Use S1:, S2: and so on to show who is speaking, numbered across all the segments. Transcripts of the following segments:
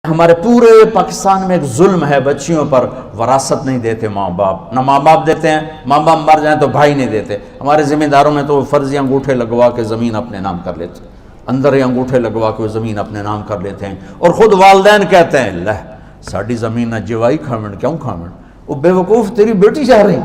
S1: ہمارے پورے پاکستان میں ایک ظلم ہے، بچیوں پر وراثت نہیں دیتے ماں باپ، نہ ماں باپ دیتے ہیں، ماں باپ مر جائیں تو بھائی نہیں دیتے۔ ہمارے ذمہ داروں میں تو فرضی انگوٹھے لگوا کے زمین اپنے نام کر لیتے ہیں، اندر ہی انگوٹھے لگوا کے زمین اپنے نام کر لیتے ہیں، اور خود والدین کہتے ہیں لہ ساڑی زمین نہ جوائی کھاویں کیوں کھاویں، وہ بے وقوف تیری بیٹی جا رہی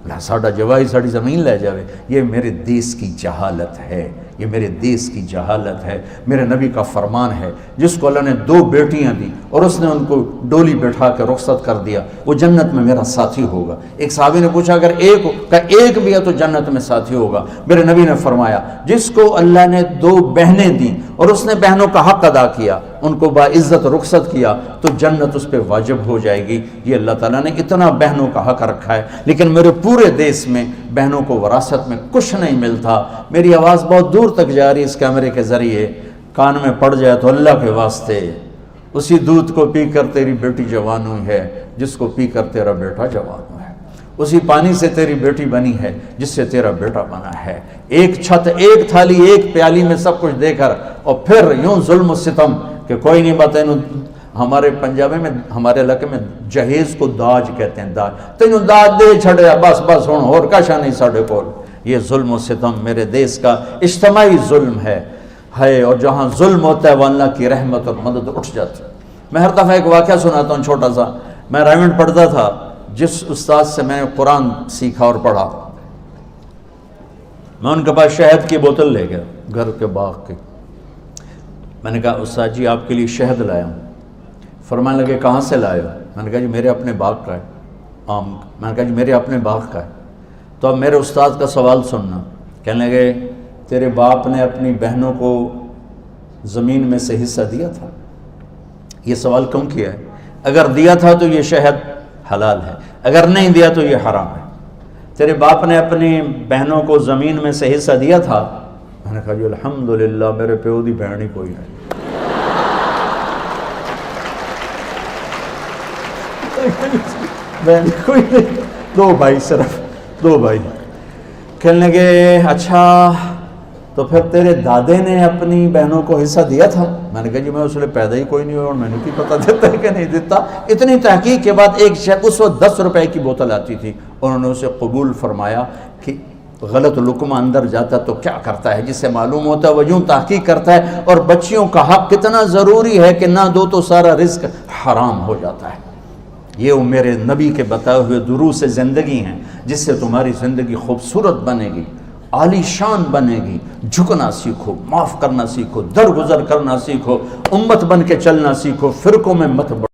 S1: لہ ساڑا جوائی ساڑی زمین لے جاوے۔ یہ میرے دیس کی جہالت ہے، یہ میرے دیس کی جہالت ہے۔ میرے نبی کا فرمان ہے، جس کو اللہ نے 2 بیٹیاں دی اور اس نے ان کو ڈولی بیٹھا کے رخصت کر دیا، وہ جنت میں میرا ساتھی ہوگا۔ ایک صحابی نے پوچھا اگر ایک بھی ہے تو جنت میں ساتھی ہوگا۔ میرے نبی نے فرمایا جس کو اللہ نے 2 بہنیں دیں اور اس نے بہنوں کا حق ادا کیا، ان کو باعزت رخصت کیا، تو جنت اس پہ واجب ہو جائے گی۔ یہ اللہ تعالیٰ نے اتنا بہنوں کا حق رکھا ہے، لیکن میرے پورے دیس میں بہنوں کو وراثت میں کچھ نہیں ملتا۔ میری آواز بہت دور تک جا رہی ہے اس کیمرے کے ذریعے، کان میں پڑ جائے تو اللہ کے واسطے اسی دودھ کو پی کر تیری بیٹی جوان ہوئی ہے جس کو پی کر تیرا بیٹا جوان ہوا ہے، اسی پانی سے تیری بیٹی بنی ہے جس سے تیرا بیٹا بنا ہے۔ ایک چھت، ایک تھالی، ایک پیالی میں سب کچھ دے کر، اور پھر یوں ظلم و ستم کہ کوئی نہیں بات۔ ہمارے پنجابی میں، ہمارے علاقے میں جہیز کو داج کہتے ہیں، داج تینوں داج دے چھڑیا بس بس ہوں اور کاشا نہیں ساڑھے کول۔ یہ ظلم و ستم میرے دیس کا اجتماعی ظلم ہے، اور جہاں ظلم ہوتا ہے وہ اللہ کی رحمت اور مدد اٹھ جاتی ہے۔ میں ہر دفعہ ایک واقعہ سناتا ہوں چھوٹا سا۔ میں رائمنڈ پڑھتا تھا، جس استاد سے میں قرآن سیکھا اور پڑھا، میں ان کے پاس شہد کی بوتل لے گیا گھر کے باغ کی۔ میں نے کہا استاد جی آپ کے لیے شہد لایا ہوں۔ فرمانے لگے کہاں سے لائے ہو؟ میں نے کہا جی میرے اپنے باغ کا ہے آم۔ میں نے کہا جی میرے اپنے باغ کا ہے۔ تو اب میرے استاد کا سوال سننا۔ کہنے لگے تیرے باپ نے اپنی بہنوں کو زمین میں سے حصہ دیا تھا؟ یہ سوال کیوں کیا ہے؟ اگر دیا تھا تو یہ شہد حلال ہے، اگر نہیں دیا تو یہ حرام ہے۔ تیرے باپ نے اپنی بہنوں کو زمین میں سے حصہ دیا تھا؟ میں نے کہا جی الحمدللہ میرے پیو دی بہن ہی کوئی ہے۔ بہن کوئی نہیں، 2 بھائی، صرف 2 بھائی۔ کہنے لگے اچھا تو پھر تیرے دادے نے اپنی بہنوں کو حصہ دیا تھا؟ میں نے کہا جی میں اس لیے پیدا ہی کوئی نہیں ہوا اور میں نے کی پتہ دیتا ہے کہ نہیں دیتا۔ اتنی تحقیق کے بعد ایک شخص، اس وقت 10 روپے کی بوتل آتی تھی، انہوں نے اسے قبول فرمایا کہ غلط لقمہ اندر جاتا تو کیا کرتا ہے، جس سے معلوم ہوتا ہے وہ یوں تحقیق کرتا ہے۔ اور بچیوں کا حق کتنا ضروری ہے کہ نہ دو تو سارا رزق حرام ہو جاتا ہے۔ یہ وہ میرے نبی کے بتائے ہوئے دروس زندگی ہیں، جس سے تمہاری زندگی خوبصورت بنے گی، عالی شان بنے گی۔ جھکنا سیکھو، معاف کرنا سیکھو، درگزر کرنا سیکھو، امت بن کے چلنا سیکھو، فرقوں میں مت بڑھو۔